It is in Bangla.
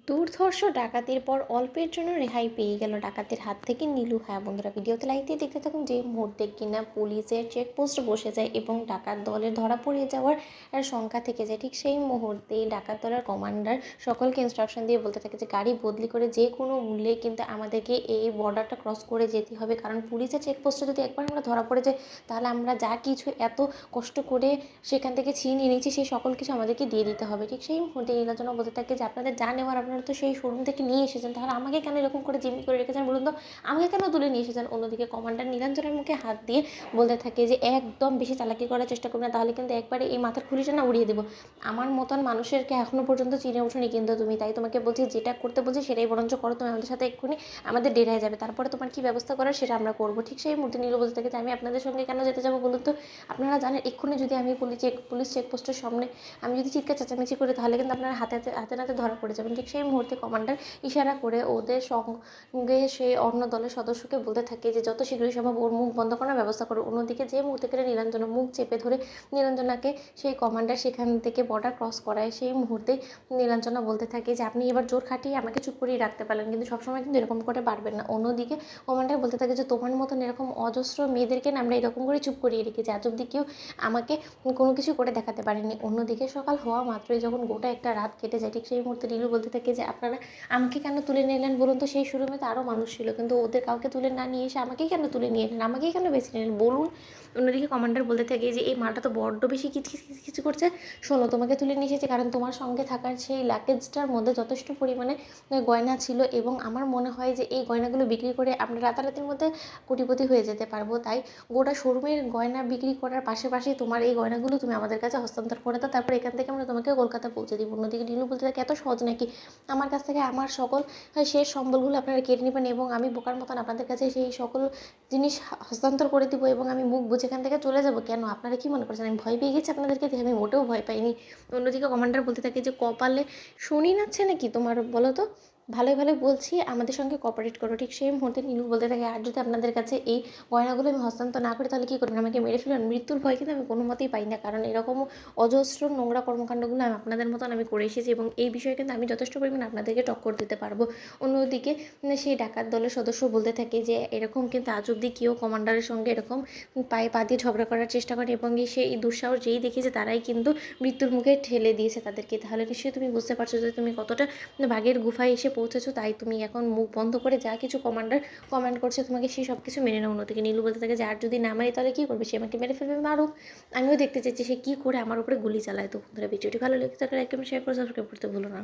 দুর্ধর্ষ ডাকাতির পর অল্পের জন্য রেহাই পেয়ে গেল ডাকাতের হাত থেকে নীলু। হ্যাঁ বন্ধুরা, ভিডিওতে লাইক দিয়ে দেখতে থাকুন। যে মুহূর্তে কিনা পুলিশের চেকপোস্ট বসে যায় এবং ডাকাত দলের ধরা পড়ে যাওয়ার শঙ্কা থেকে যায়, ঠিক সেই মুহূর্তেই ডাকাত দলের কমান্ডার সকলকে ইনস্ট্রাকশন দিয়ে বলতে থাকে যে গাড়ি বদলি করে যে কোনো মূল্যে কিন্তু আমাদেরকে এই বর্ডারটা ক্রস করে যেতে হবে, কারণ পুলিশের চেকপোস্টে যদি একবার আমরা ধরা পড়ে যাই তাহলে আমরা যা কিছু এত কষ্ট করে সেখান থেকে ছিনিয়ে নিয়েছি সেই সকল কিছু আমাদেরকে দিয়ে দিতে হবে। ঠিক সেই মুহূর্তে নীলাঞ্জনা বলতে থাকে যে আপনাদের যা নেওয়ার আপনারা তো সেই শোরুম থেকে নিয়ে এসেছেন, তাহলে আমাকে কেন এরকম করে জিম্মি করে রেখেছেন বলুন তো, আমাকে কেন তুলে নিয়ে এসেছেন। অন্যদিকে কমান্ডার নীলাঞ্জনার মুখে হাত দিয়ে বলতে থাকে যে একদম বেশি চালাকি করার চেষ্টা করবে না, তাহলে কিন্তু একবারে এই মাথার খুলিটা না উড়িয়ে দেবো। আমার মতন মানুষেরকে এখনও পর্যন্ত চিনে ওঠেনি কিন্তু তুমি, তাই তোমাকে বলছি যেটা করতে বলছি সেটাই বরঞ্চ করো। তুমি আমাদের সাথে এক্ষুনি আমাদের ডেরায় যাবে, তারপরে তোমার কী ব্যবস্থা করার সেটা আমরা করবো। ঠিক সেই মুহূর্তে নীলু বলতে থাকে যে আমি আপনাদের সঙ্গে কেন যেতে যাবো বলুন তো, আপনারা জানেন এক্ষুনি যদি আমি পুলিশ চেকপোস্টের সামনে আমি যদি চিৎকার চেঁচামেচি করি তাহলে কিন্তু আপনারা হাতে নাতে ধরা পড়ে যাবেন। ঠিক সেই মুহূর্তে কমান্ডার ইশারা করে ওদের সঙ্গে সেই অন্য দলের সদস্যকে বলতে থাকে যে যত শীঘ্রই সম্ভব ওর মুখ বন্ধ করার ব্যবস্থা করো। অন্যদিকে যে মুহূর্তে করে নীলাঞ্জনা মুখ চেপে ধরে নীলাঞ্জনাকে সেই কমান্ডার সেখান থেকে বর্ডার ক্রস করায়, সেই মুহূর্তে নীলাঞ্জনা বলতে থাকে যে আপনি এবার জোর খাটিয়ে আমাকে চুপ করিয়ে রাখতে পারলেন, কিন্তু সবসময় কিন্তু এরকম করে পারবেন না। অন্যদিকে কমান্ডার বলতে থাকে যে তোমার মতন এরকম অজস্র মেয়েদেরকে না আমরা এরকম করে চুপ করিয়ে রেখেছি, আজ অব্দি কেউ আমাকে কোনো কিছু করে দেখাতে পারেনি। অন্যদিকে সকাল হওয়া মাত্রই যখন গোটা একটা রাত কেটে যায়, ঠিক সেই মুহূর্তে নীলু বলতে থাকে যে আপনারা আমাকে কেন তুলে নিলেন বলুন তো, সেই শোরুমে তো আরও মানুষ ছিল, কিন্তু ওদের কাউকে তুলে না নিয়ে এসে আমাকেই কেন তুলে নিয়ে এলেন, আমাকেই কেন বেছে নিলেন বলুন। অন্যদিকে কমান্ডার বলতে থাকে যে এই মালটা তো বড্ড বেশি কিছু করছে। শোনো, তোমাকে তুলে নিয়ে এসেছে কারণ তোমার সঙ্গে থাকার সেই লাগেজটার মধ্যে যথেষ্ট পরিমাণে গয়না ছিল, এবং আমার মনে হয় যে এই গয়নাগুলো বিক্রি করে আমরা রাতারাতির মধ্যে কোটিপতি হয়ে যেতে পারবো। তাই গোটা শোরুমের গয়না বিক্রি করার পাশাপাশি তোমার এই গয়নাগুলো তুমি আমাদের কাছে হস্তান্তর করে দাও, তারপর এখান থেকে আমরা তোমাকে কলকাতা পৌঁছে দিব। অন্যদিকে নীলু বলতে থাকে এত সহজ নাকি, আমার কাছ থেকে আমার সকল শেষ সম্বলগুলো আপনারা কেড়ে নেবেন এবং আমি বোকার মতন আপনাদের কাছে সেই সকল জিনিস হস্তান্তর করে দিব এবং আমি মুখ বুঝে এখান থেকে চলে যাব। কেন আপনারা কি মনে করছেন আমি ভয় পেয়ে গেছি আপনাদেরকে দেখে? আমি মোটেও ভয় পাইনি। অন্যদিকে কমান্ডার বলতে থাকে যে কপালে শনি নাচ্ছে নাকি তোমার বলো তো, ভালোই ভালো বলছি আমাদের সঙ্গে কোঅপারেট করো। ঠিক সেই মুহূর্তে নীলু বলতে থাকে আর যদি আপনাদের কাছে এই গয়নাগুলো আমি হস্তান্তর না করি তাহলে কী করবেন, আমাকে মেরে ফেলবেন? মৃত্যুর ভয় কিন্তু আমি কোনো মতেই পাই না, কারণ এরকম অজস্র নোংরা কর্মকাণ্ডগুলো আমি আপনাদের মতন আমি করে এসেছি এবং এই বিষয়ে কিন্তু আমি যথেষ্ট পরিমাণে আপনাদেরকে টক্কর দিতে পারবো। অন্যদিকে সেই ডাকাত দলের সদস্য বলতে থাকে যে এরকম কিন্তু আজ অব্দি কেউ কমান্ডারের সঙ্গে এরকম পায়ে পা দিয়ে ঝগড়া করার চেষ্টা করে এবং সেই দুঃসাহস যেই দেখেছে তারাই কিন্তু মৃত্যুর মুখে ঠেলে দিয়েছে তাদেরকে। তাহলে নিশ্চয়ই তুমি বুঝতে পারছো যে তুমি কতটা বাঘের গুফায় এসে পৌঁছেছো, তাই তুমি এখন মুখ বন্ধ করে যা কিছু কমান্ডার কমান্ড করছে তোমাকে সেই সব কিছু মেনে নাও। অন্যদিকে নীলু বলতে থাকে যে আর যদি না মারি তাহলে কী করবে, সে আমাকে মেরে ফেলবে, মারুক, আমিও দেখতে চাইছি সে কী করে আমার উপরে গুলি চালায়। তো বন্ধুরা, ভিডিওটি ভালো লেগে থাকলে লাইক কমেন্ট শেয়ার করে সাবস্ক্রাইব করতে ভুলো না।